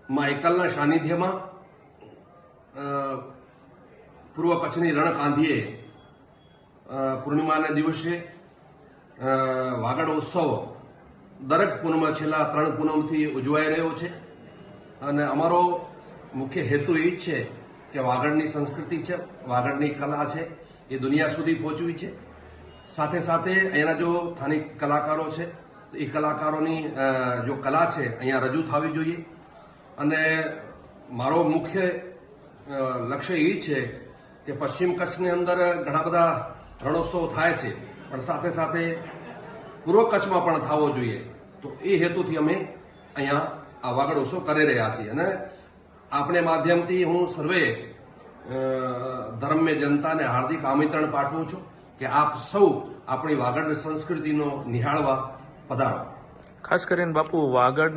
માં એકલના સાનિધ્યમાં પૂર્વ કચ્છની રણકાંધીએ પૂર્ણિમાના દિવસે વાગડ ઉત્સવ દરેક પૂનમ છેલ્લા 3 પૂનમથી ઉજવાઈ રહ્યો છે અને અમારો મુખ્ય હેતુ એ જ છે કે વાગડની સંસ્કૃતિ છે, વાગડની કલા છે, એ દુનિયા સુધી પહોંચવી છે. સાથે સાથે અહીંયાના જો સ્થાનિક કલાકારો છે એ કલાકારોની જો કલા છે અહીંયા રજૂ થવી જોઈએ. અને મારો મુખ્ય લક્ષ્ય એ છે કે પશ્ચિમ કચ્છની અંદર ઘણા બધા રણોત્સવ થાય છે, પણ સાથે સાથે પૂર્વ કચ્છમાં પણ થવો જોઈએ. તો એ હેતુથી અમે અહીંયા આ વાગડ ઉત્સવ કરી રહ્યા છીએ. અને આપણે માધ્યમથી હું સર્વે ધર્મ્ય જનતાને હાર્દિક આમંત્રણ પાઠવું છું કે આપ સૌ આપણી વાગડ સંસ્કૃતિનો નિહાળવા પધારો. ખાસ કરીને બાપુ વાગડ